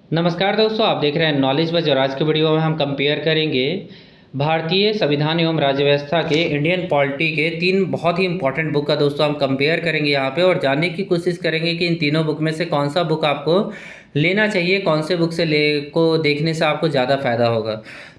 नमस्कार दोस्तों, आप देख रहे हैं नॉलेज बज और आज के वीडियो में हम कंपेयर करेंगे भारतीय संविधान एवं राज्य व्यवस्था के इंडियन पॉलिटी के तीन बहुत ही इंपॉर्टेंट बुक का दोस्तों हम कंपेयर करेंगे यहाँ पे और जानने की कोशिश करेंगे कि इन तीनों बुक में से कौन सा बुक आपको लेना चाहिए, कौन से बुक से ले को देखने से आपको ज़्यादा फायदा होगा।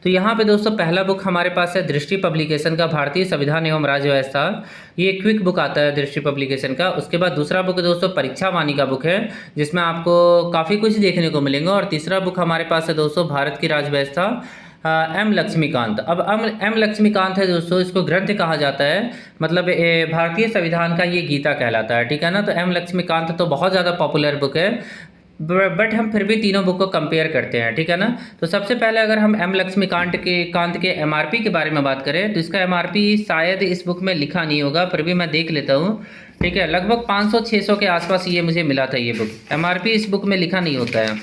तो यहाँ पे दोस्तों पहला बुक हमारे पास है दृष्टि पब्लिकेशन का भारतीय संविधान एवं राज्य व्यवस्था। ये क्विक बुक आता है दृष्टि पब्लिकेशन का। उसके बाद दूसरा बुक दोस्तों परीक्षा वाणी का बुक है, जिसमें आपको काफ़ी कुछ देखने को मिलेंगे। और तीसरा बुक हमारे पास है दोस्तों भारत की राज्य व्यवस्था, एम लक्ष्मीकांत। अब एम लक्ष्मीकांत है दोस्तों, इसको ग्रंथ कहा जाता है, मतलब भारतीय संविधान का ये गीता कहलाता है, ठीक है ना। तो एम लक्ष्मीकांत तो बहुत ज़्यादा पॉपुलर बुक है, बट हम फिर भी तीनों बुक को कंपेयर करते हैं, ठीक है ना। तो सबसे पहले अगर हम एम लक्ष्मीकांत के एमआरपी के बारे में बात करें तो इसका एमआरपी शायद इस बुक में लिखा नहीं होगा, फिर भी मैं देख लेता हूँ, ठीक है। लगभग 500-600 के आसपास ये मुझे मिला था। ये बुक एमआरपी इस बुक में लिखा नहीं होता है,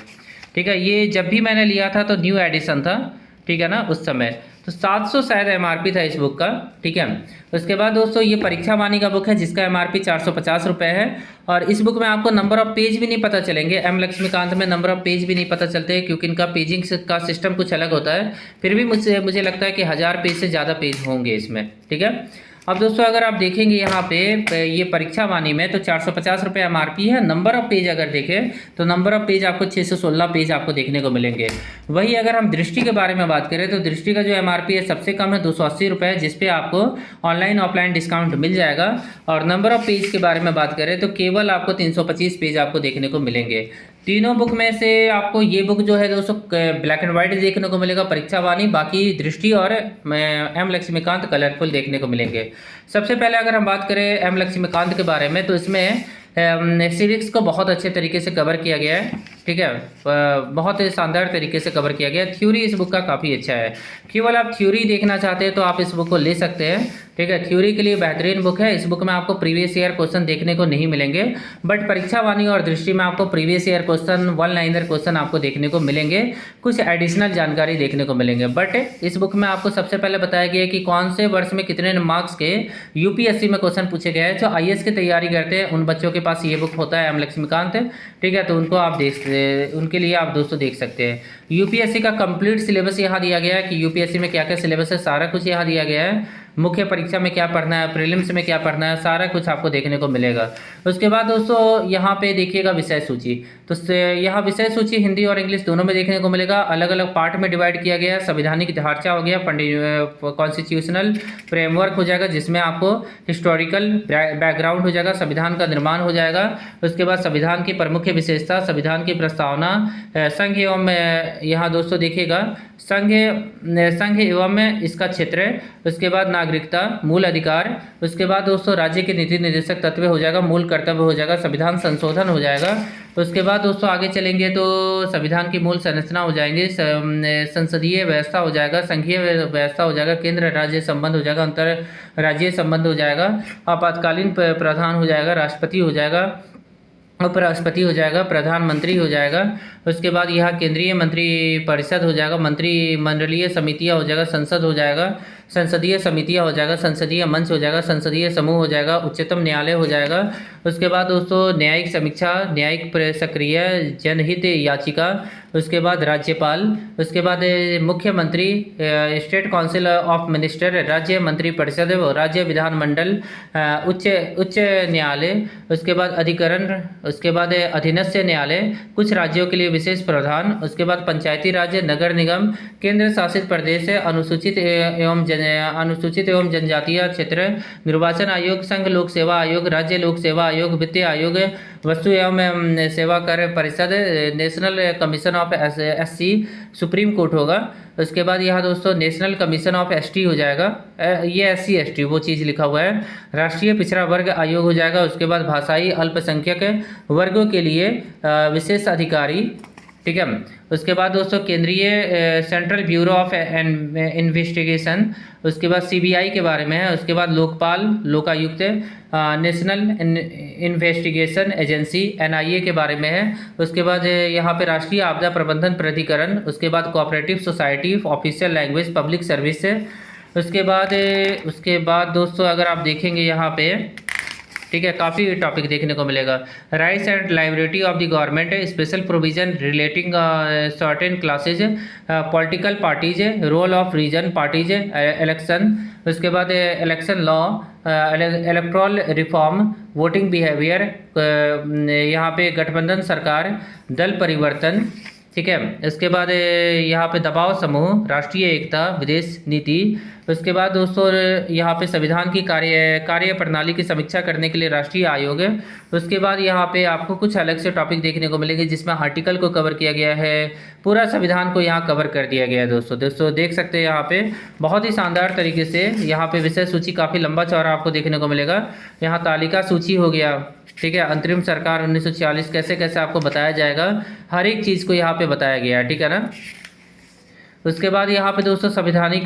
ठीक है। ये जब भी मैंने लिया था तो न्यू एडिशन था, ठीक है ना, उस समय। तो 700 शायद एमआरपी था इस बुक का, ठीक है। उसके बाद दोस्तों ये परीक्षा वाणी का बुक है जिसका एमआरपी 450 रुपये है। और इस बुक में आपको नंबर ऑफ पेज भी नहीं पता चलेंगे। एम लक्ष्मीकांत में नंबर ऑफ पेज भी नहीं पता चलते क्योंकि इनका पेजिंग का सिस्टम कुछ अलग होता है। फिर भी मुझे लगता है कि 1000 पेज से ज़्यादा पेज होंगे इसमें, ठीक है। अब दोस्तों अगर आप देखेंगे यहाँ पे ये परीक्षा वाणी में तो 450 रुपये एमआरपी है। नंबर ऑफ पेज अगर देखें तो नंबर ऑफ पेज आपको 616 पेज आपको देखने को मिलेंगे। वही अगर हम दृष्टि के बारे में बात करें तो दृष्टि का जो एमआरपी है सबसे कम है 280 रुपये, जिसपे आपको ऑनलाइन ऑफलाइन डिस्काउंट मिल जाएगा। और नंबर ऑफ पेज के बारे में बात करें तो केवल आपको 325 पेज आपको देखने को मिलेंगे। तीनों बुक में से आपको ये बुक जो है दोस्तों ब्लैक एंड वाइट देखने को मिलेगा परीक्षा वाणी, बाकी दृष्टि और एम लक्ष्मीकांत कलरफुल देखने को मिलेंगे। सबसे पहले अगर हम बात करें एम लक्ष्मीकांत के बारे में तो इसमें सिविक्स को बहुत अच्छे तरीके से कवर किया गया है, ठीक है। बहुत ही शानदार तरीके से कवर किया गया है। थ्योरी इस बुक का काफ़ी अच्छा है। केवल आप थ्योरी देखना चाहते हैं तो आप इस बुक को ले सकते हैं, ठीक है। थ्योरी के लिए बेहतरीन बुक है। इस बुक में आपको प्रीवियस ईयर क्वेश्चन देखने को नहीं मिलेंगे, बट परीक्षा वाणी और दृष्टि में आपको previous year question, one liner question आपको देखने को मिलेंगे, कुछ एडिशनल जानकारी देखने को मिलेंगे। बट इस बुक में आपको सबसे पहले बताया गया है कि कौन से वर्ष में कितने मार्क्स के यूपीएससी में क्वेश्चन पूछे गए हैं। जो आईएएस की तैयारी करते हैं उन बच्चों के पास ये बुक होता है एम लक्ष्मीकांत, ठीक है। तो उनको आप उनके लिए आप दोस्तों देख सकते हैं। यूपीएससी का कंप्लीट सिलेबस यहाँ दिया गया है कि यूपीएससी में क्या क्या सिलेबस है, सारा कुछ यहाँ दिया गया है। मुख्य परीक्षा में क्या पढ़ना है, प्रीलिम्स में क्या पढ़ना है, सारा कुछ आपको देखने को मिलेगा। उसके बाद दोस्तों यहाँ पे देखिएगा विषय सूची। तो यहाँ विषय सूची हिंदी और इंग्लिश दोनों में देखने को मिलेगा। अलग अलग पार्ट में डिवाइड किया गया है। संवैधानिक ढांचा हो गया, कॉन्स्टिट्यूशनल फ्रेमवर्क हो जाएगा जिसमें आपको हिस्टोरिकल बैकग्राउंड हो जाएगा, संविधान का निर्माण हो जाएगा। उसके बाद संविधान की प्रमुख विशेषता, संविधान की प्रस्तावना, संघ एवं यहाँ दोस्तों देखिएगा संघ एवं इसका क्षेत्र। उसके बाद नागरिकता, मूल अधिकार। उसके बाद दोस्तों राज्य के नीति निर्देशक तत्व हो जाएगा, मूल कर्तव्य हो जाएगा, संविधान संशोधन हो जाएगा। उसके बाद दोस्तों आगे चलेंगे तो संविधान की मूल संरचना हो जाएंगे, संसदीय व्यवस्था हो जाएगा, संघीय व्यवस्था हो जाएगा, केंद्र राज्य संबंध हो जाएगा, अंतर राज्यीय संबंध हो जाएगा, आपातकालीन प्रधान हो जाएगा, राष्ट्रपति हो जाएगा, उपराष्ट्रपति हो जाएगा, प्रधानमंत्री हो जाएगा। उसके बाद यहाँ केंद्रीय मंत्री परिषद हो जाएगा, मंत्रिमंडलीय समितियाँ हो जाएगा, संसद हो जाएगा, संसदीय समितियाँ हो जाएगा, संसदीय मंच हो जाएगा, संसदीय समूह हो जाएगा, उच्चतम न्यायालय हो जाएगा। उसके बाद दोस्तों न्यायिक समीक्षा, न्यायिक प्रक्रिया, जनहित याचिका। उसके बाद राज्यपाल। उसके बाद मुख्यमंत्री, स्टेट काउंसिल ऑफ मिनिस्टर, राज्य मंत्रिपरिषद, राज्य विधानमंडल, उच्च न्यायालय। उसके बाद अधिकरण। उसके बाद अधीनस्थ न्यायालय, कुछ राज्यों के लिए विशेष प्रावधान। उसके बाद पंचायती राज्य, नगर निगम, केंद्र शासित प्रदेश, अनुसूचित एवं जनजातीय क्षेत्र, निर्वाचन आयोग, संघ लोक सेवा आयोग, राज्य लोक सेवा आयोग, वित्त आयोग, वस्तु एवं सेवा कर परिषद, national commission of SC, supreme court होगा। उसके बाद यहाँ दोस्तों नेशनल कमीशन ऑफ एसटी हो जाएगा, ये एससी एसटी वो चीज़ लिखा हुआ है। राष्ट्रीय पिछड़ा वर्ग आयोग हो जाएगा। उसके बाद भाषाई अल्पसंख्यक वर्गों के लिए विशेष अधिकारी, ठीक है। उसके बाद दोस्तों केंद्रीय सेंट्रल ब्यूरो ऑफ इन्वेस्टिगेशन। उसके बाद सीबीआई के बारे में है। उसके बाद Lokpal, Lokayukta, national investigation agency NIA के बारे में है। उसके बाद यहाँ पे राष्ट्रीय आपदा प्रबंधन प्राधिकरण। उसके बाद cooperative society, official language, public service. उसके बाद दोस्तों अगर आप देखेंगे यहाँ पे ठीक है, काफ़ी टॉपिक देखने को मिलेगा। Rights and liability of the government है, special provision relating certain classes, political parties है, रोल ऑफ रीजन पार्टीज है, इलेक्शन, उसके बाद election law, electoral reform, voting behaviour, यहाँ पे गठबंधन सरकार, दल परिवर्तन, ठीक है। इसके बाद यहाँ पे दबाव समूह, राष्ट्रीय एकता, विदेश नीति। उसके बाद दोस्तों यहाँ पे संविधान की कार्य प्रणाली की समीक्षा करने के लिए राष्ट्रीय आयोग है। उसके बाद यहाँ पे आपको कुछ अलग से टॉपिक देखने को मिलेंगे जिसमें आर्टिकल को कवर किया गया है, पूरा संविधान को यहाँ कवर कर दिया गया है। दोस्तों देख सकते हैं यहाँ पे बहुत ही शानदार तरीके से यहाँ पे विषय सूची काफ़ी लंबा चौड़ा आपको देखने को मिलेगा। यहाँ तालिका सूची हो गया, ठीक है, अंतरिम सरकार 1946 कैसे कैसे आपको बताया जाएगा, हर एक चीज़ को यहाँ पे बताया गया है, ठीक है ना। उसके बाद यहाँ पे दोस्तों संवैधानिक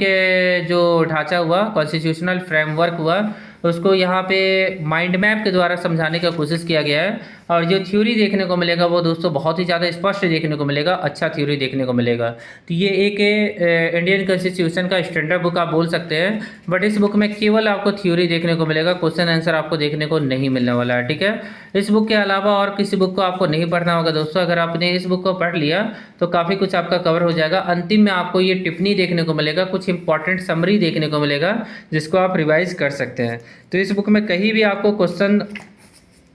जो ढांचा हुआ, कॉन्स्टिट्यूशनल फ्रेमवर्क हुआ, उसको यहाँ पे माइंड मैप के द्वारा समझाने का कोशिश किया गया है। और जो थ्योरी देखने को मिलेगा वो दोस्तों बहुत ही ज़्यादा स्पष्ट देखने को मिलेगा, अच्छा थ्योरी देखने को मिलेगा। तो ये एक इंडियन कॉन्स्टिट्यूशन का स्टैंडर्ड बुक आप बोल सकते हैं, बट इस बुक में केवल आपको थ्योरी देखने को मिलेगा, क्वेश्चन आंसर आपको देखने को नहीं मिलने वाला है, ठीक है। इस बुक के अलावा और किसी बुक को आपको नहीं पढ़ना होगा दोस्तों। अगर आपने इस बुक को पढ़ लिया तो काफ़ी कुछ आपका कवर हो जाएगा। अंतिम में आपको ये टिप्पणी देखने को मिलेगा, कुछ इंपॉर्टेंट समरी देखने को मिलेगा जिसको आप रिवाइज कर सकते हैं। तो इस बुक में कहीं भी आपको क्वेश्चन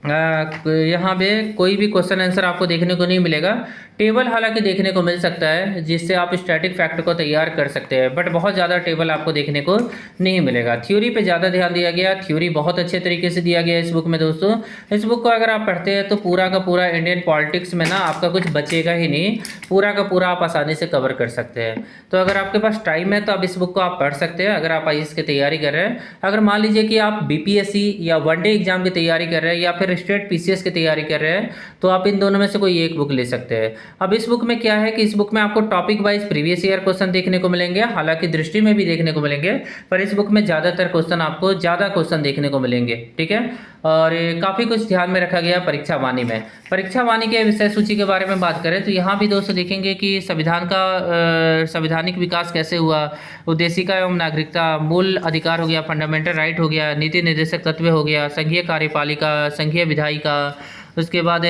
यहाँ पे कोई भी क्वेश्चन आंसर आपको देखने को नहीं मिलेगा। टेबल हालांकि देखने को मिल सकता है जिससे आप स्टैटिक फैक्ट को तैयार कर सकते हैं, बट बहुत ज़्यादा टेबल आपको देखने को नहीं मिलेगा। थ्योरी पे ज़्यादा ध्यान दिया गया, थ्योरी बहुत अच्छे तरीके से दिया गया है इस बुक में दोस्तों। इस बुक को अगर आप पढ़ते हैं तो पूरा का पूरा इंडियन पॉलिटिक्स में ना आपका कुछ बचेगा ही नहीं, पूरा का पूरा आप आसानी से कवर कर सकते हैं। तो अगर आपके पास टाइम है तो आप इस बुक को आप पढ़ सकते हैं। अगर आप IAS की तैयारी कर रहे हैं, अगर मान लीजिए कि आप BPSC या वनडे एग्जाम की तैयारी कर रहे हैं या फिर स्टेट PCS की तैयारी कर रहे हैं, तो आप इन दोनों में से कोई एक बुक ले सकते हैं। अब इस बुक में क्या है कि इस बुक में आपको topic wise previous year question देखने को मिलेंगे, हालांकि दृष्टि में भी देखने को मिलेंगे, पर इस बुक में ज़्यादातर क्वेश्चन आपको ज़्यादा क्वेश्चन देखने को मिलेंगे, ठीक है। और काफ़ी कुछ ध्यान में रखा गया परीक्षा वाणी में। परीक्षा वाणी के विषय सूची के बारे में बात करें तो यहाँ भी दोस्तों देखेंगे कि संविधान का संवैधानिक विकास कैसे हुआ, उद्देशिका एवं नागरिकता, मूल अधिकार हो गया, फंडामेंटल राइट हो गया, नीति निर्देशक तत्व हो गया, संघीय कार्यपालिका, संघीय विधायिका। उसके बाद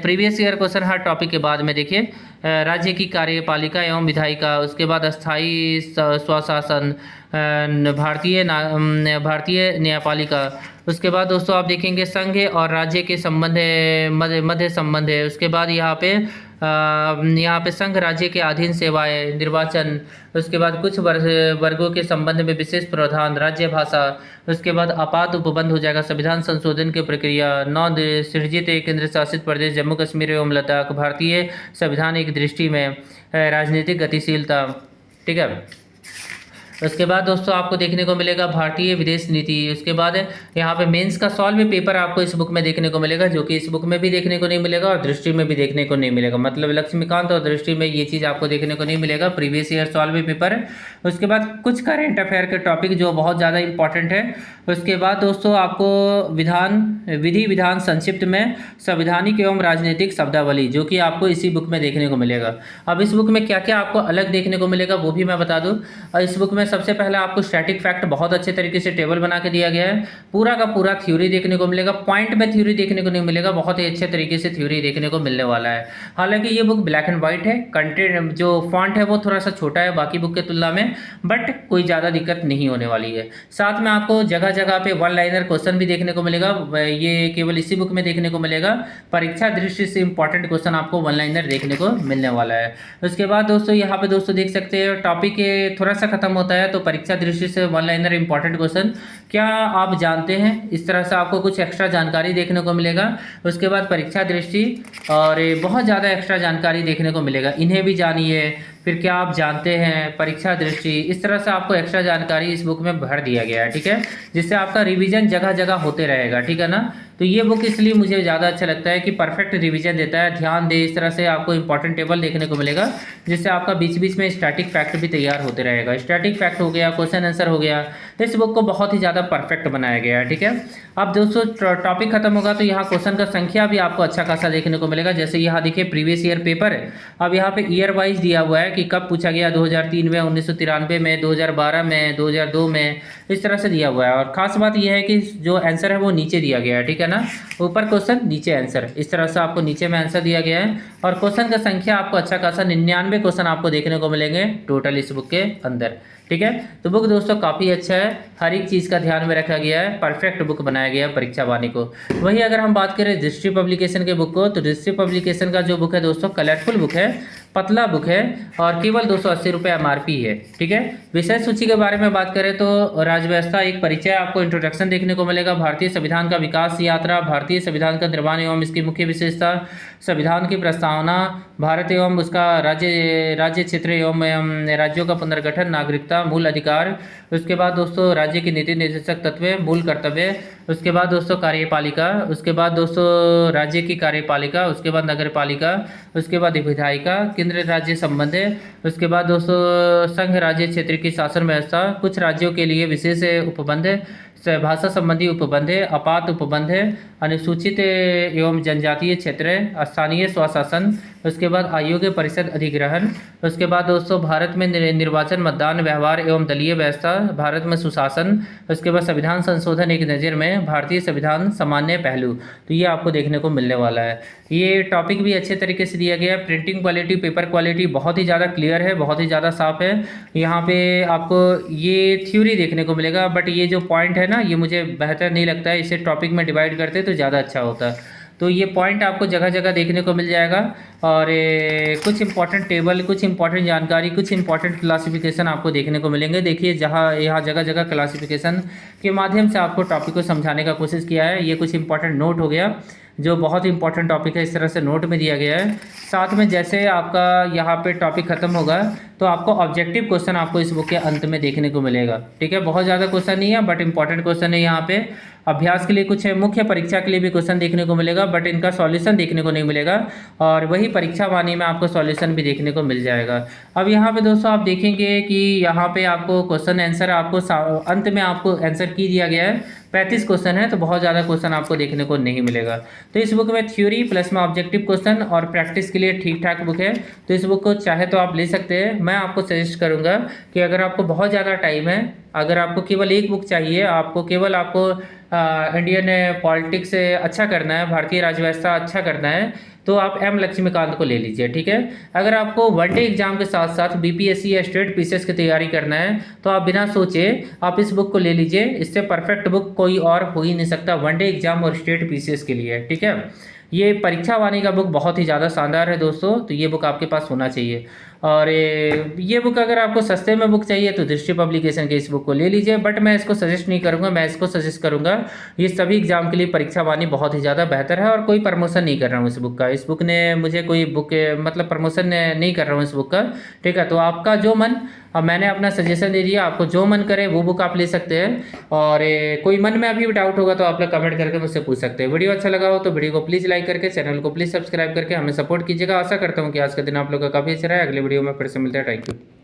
प्रीवियस ईयर क्वेश्चन हर टॉपिक के बाद में देखिए राज्य की कार्यपालिका एवं विधायिका, उसके बाद अस्थायी स्वशासन, भारतीय न्यायपालिका। उसके बाद दोस्तों आप देखेंगे संघ और राज्य के संबंध मध्य संबंध है। उसके बाद यहाँ पे संघ राज्य के अधीन सेवाएं, निर्वाचन। उसके बाद कुछ वर्गों के संबंध में विशेष प्रावधान, राज्य भाषा। उसके बाद आपात उपबंध हो जाएगा, संविधान संशोधन की प्रक्रिया, नव सृजित केंद्र शासित प्रदेश जम्मू कश्मीर एवं लद्दाख, भारतीय संविधान एक दृष्टि में, राजनीतिक गतिशीलता, ठीक है। उसके बाद दोस्तों आपको देखने को मिलेगा भारतीय विदेश नीति। उसके बाद यहाँ पे मेंस का सॉल्व पेपर आपको इस बुक में देखने को मिलेगा, जो कि इस बुक में भी देखने को नहीं मिलेगा और दृष्टि में भी देखने को नहीं मिलेगा। मतलब लक्ष्मीकांत और दृष्टि में ये चीज़ आपको देखने को नहीं मिलेगा, प्रीवियस ईयर सॉल्व पेपर। उसके बाद कुछ करेंट अफेयर के टॉपिक जो बहुत ज़्यादा इंपॉर्टेंट है। उसके बाद दोस्तों आपको विधि विधान संक्षिप्त में संवैधानिक एवं राजनीतिक शब्दावली, जो कि आपको इसी बुक में देखने को मिलेगा। अब इस बुक में क्या क्या आपको अलग देखने को मिलेगा वो भी मैं बता दूँ। और इस बुक में सबसे पहले आपको स्टैटिक फैक्ट बहुत अच्छे तरीके से टेबल बना के दिया गया है, पूरा का पूरा थ्योरी देखने को मिलेगा, पॉइंट में थ्योरी देखने को नहीं मिलेगा, बहुत ही अच्छे तरीके से थ्योरी देखने को मिलने वाला है। हालांकि ये बुक ब्लैक एंड व्हाइट है, कंटेंट जो फॉन्ट है वो थोड़ा सा छोटा है बाकी बुक के तुलना में, बट कोई ज़्यादा दिक्कत नहीं होने वाली है। साथ में आपको जगह जगह पे वन लाइनर क्वेश्चन भी देखने को मिलेगा, ये केवल इसी बुक में देखने को मिलेगा। परीक्षा दृष्टि से इंपॉर्टेंट क्वेश्चन आपको वन लाइनर देखने को मिलने वाला है। उसके बाद दोस्तों यहाँ पे दोस्तों देख सकते हैं टॉपिक थोड़ा सा खत्म होता है तो परीक्षा दृष्टि से वन लाइनर इंपॉर्टेंट क्वेश्चन क्या आप जानते हैं, इस तरह से आपको कुछ एक्स्ट्रा जानकारी देखने को मिलेगा। उसके बाद परीक्षा दृष्टि और बहुत ज़्यादा एक्स्ट्रा जानकारी देखने को मिलेगा, इन्हें भी जानिए, फिर क्या आप जानते हैं, परीक्षा दृष्टि, इस तरह से आपको एक्स्ट्रा जानकारी इस बुक में भर दिया गया है, ठीक है, जिससे आपका रिवीजन जगह जगह होते रहेगा, ठीक है ना। तो ये बुक इसलिए मुझे ज़्यादा अच्छा लगता है कि परफेक्ट रिवीजन देता है, ध्यान दे, इस तरह से आपको इंपॉर्टेंट टेबल देखने को मिलेगा जिससे आपका बीच बीच में स्टैटिक फैक्ट भी तैयार होते रहेगा। स्टैटिक फैक्ट हो गया, क्वेश्चन आंसर हो गया, इस बुक को बहुत ही ज़्यादा परफेक्ट बनाया गया है। ठीक है, अब दोस्तों टॉपिक खत्म होगा तो यहाँ क्वेश्चन का संख्या भी आपको अच्छा खासा देखने को मिलेगा। जैसे यहाँ देखिए प्रीवियस ईयर पेपर है, अब यहाँ पे ईयर वाइज दिया हुआ है कि कब पूछा गया, 2003 में, 1993 में, 2012 में, 2002 में, इस तरह से दिया हुआ है। और खास बात यह है कि जो आंसर है वो नीचे दिया गया है। ठीक है ना, ऊपर क्वेश्चन नीचे आंसर, इस तरह से आपको नीचे में आंसर दिया गया है। और क्वेश्चन का संख्या आपको अच्छा खासा 99 क्वेश्चन आपको देखने को मिलेंगे टोटल इस बुक के अंदर। ठीक है, तो बुक दोस्तों काफ़ी अच्छा है, हर एक चीज़ का ध्यान में रखा गया है, परफेक्ट बुक बनाया गया है परीक्षा वाणी को। वही अगर हम बात करें दृष्टि पब्लिकेशन के बुक को, तो दृष्टि पब्लिकेशन का जो बुक है दोस्तों कलरफुल बुक है, पतला बुक है और केवल 280 रुपये MRP है। ठीक है, विषय सूची के बारे में बात करें तो राज्यव्यवस्था एक परिचय, आपको इंट्रोडक्शन देखने को मिलेगा, भारतीय संविधान का विकास यात्रा, भारतीय संविधान का निर्माण एवं इसकी मुख्य विशेषता, संविधान की प्रस्तावना, भारत एवं उसका राज्य क्षेत्र एवं राज्यों का पुनर्गठन, नागरिकता, मूल अधिकार, उसके बाद दोस्तों राज्य की नीति निर्देशक तत्व, मूल कर्तव्य, उसके बाद दोस्तों कार्यपालिका, उसके बाद दोस्तों राज्य की कार्यपालिका, उसके बाद नगर पालिका, उसके बाद विधायिका, केंद्र राज्य संबंध, उसके बाद दोस्तों संघ राज्य क्षेत्र की शासन व्यवस्था, कुछ राज्यों के लिए विशेष उपबंध, भाषा संबंधी उपबंध, आपात उपबंध, अनुसूचित एवं जनजातीय क्षेत्र, स्थानीय स्वशासन, उसके बाद आयोग परिषद अधिग्रहण, उसके बाद दोस्तों भारत में निर्वाचन, मतदान, व्यवहार एवं दलीय व्यवस्था, भारत में सुशासन, उसके बाद संविधान संशोधन एक नज़र में, भारतीय संविधान सामान्य पहलू, तो ये आपको देखने को मिलने वाला है। ये टॉपिक भी अच्छे तरीके से दिया गया है, प्रिंटिंग क्वालिटी, पेपर क्वालिटी बहुत ही ज़्यादा क्लियर है, बहुत ही ज़्यादा साफ है। यहाँ पे आपको ये थ्योरी देखने को मिलेगा, बट ये जो पॉइंट है ना, ये मुझे बेहतर नहीं लगता है, इसे टॉपिक में डिवाइड करते तो ज़्यादा अच्छा होता। तो ये पॉइंट आपको जगह जगह देखने को मिल जाएगा और कुछ इंपॉर्टेंट टेबल, कुछ इंपॉर्टेंट जानकारी, कुछ इंपॉर्टेंट क्लासिफिकेशन आपको देखने को मिलेंगे। देखिए जहाँ यहाँ जगह जगह क्लासिफिकेशन के माध्यम से आपको टॉपिक को समझाने का कोशिश किया है। ये कुछ इंपॉर्टेंट नोट हो गया जो बहुत इंपॉर्टेंट टॉपिक है, इस तरह से नोट में दिया गया है। साथ में जैसे आपका यहाँ पे टॉपिक खत्म होगा तो आपको ऑब्जेक्टिव क्वेश्चन आपको इस बुक के अंत में देखने को मिलेगा। ठीक है, बहुत ज़्यादा क्वेश्चन नहीं है बट इंपॉर्टेंट क्वेश्चन है। यहाँ पे अभ्यास के लिए कुछ है, मुख्य परीक्षा के लिए भी क्वेश्चन देखने को मिलेगा बट इनका सॉल्यूशन देखने को नहीं मिलेगा, और वही परीक्षा वाणी में आपको सॉल्यूशन भी देखने को मिल जाएगा। अब यहाँ पे दोस्तों आप देखेंगे कि यहाँ पे आपको क्वेश्चन आंसर आपको अंत में आपको आंसर की दिया गया है। 35 क्वेश्चन है तो बहुत ज़्यादा क्वेश्चन आपको देखने को नहीं मिलेगा। तो इस बुक में थ्योरी प्लस में ऑब्जेक्टिव क्वेश्चन और प्रैक्टिस के लिए ठीक ठाक बुक है। तो इस बुक को चाहे तो आप ले सकते हैं। मैं आपको सजेस्ट करूँगा कि अगर आपको बहुत ज़्यादा टाइम है, अगर आपको केवल एक बुक चाहिए, आपको इंडियन पॉलिटिक्स अच्छा करना है, भारतीय राज्यव्यवस्था अच्छा करना है, तो आप एम लक्ष्मीकांत को ले लीजिए। ठीक है, अगर आपको वनडे एग्जाम के साथ साथ बीपीएससी या स्टेट पीसीएस की तैयारी करना है तो आप बिना सोचे आप इस बुक को ले लीजिए। इससे परफेक्ट बुक कोई और हो ही नहीं सकता वनडे एग्जाम और स्टेट पीसीएस के लिए। ठीक है, ये परीक्षा वाणी का बुक बहुत ही ज़्यादा शानदार है दोस्तों, तो ये बुक आपके पास होना चाहिए। और ये बुक अगर आपको सस्ते में बुक चाहिए तो दृष्टि पब्लिकेशन के इस बुक को ले लीजिए, बट मैं इसको सजेस्ट नहीं करूँगा। मैं इसको सजेस्ट करूँगा, ये सभी एग्जाम के लिए परीक्षा वाणी बहुत ही ज़्यादा बेहतर है। और कोई प्रमोशन नहीं कर रहा हूँ इस बुक का, इस बुक ने मुझे कोई बुक मतलब प्रमोशन नहीं कर रहा हूँ इस बुक का। ठीक है, तो आपका जो मन, अब मैंने अपना सजेशन दे दिया, आपको जो मन करे वो बुक आप ले सकते हैं। और कोई मन में अभी भी डाउट होगा तो आप लोग कमेंट करके मुझसे पूछ सकते हैं। वीडियो अच्छा लगा हो तो वीडियो को प्लीज़ लाइक करके, चैनल को प्लीज़ सब्सक्राइब करके हमें सपोर्ट कीजिएगा। आशा करता हूँ कि आज का दिन आप लोगों का काफ़ी अच्छा रहा है। अगले वीडियो में फिर से मिलते हैं। Thank you.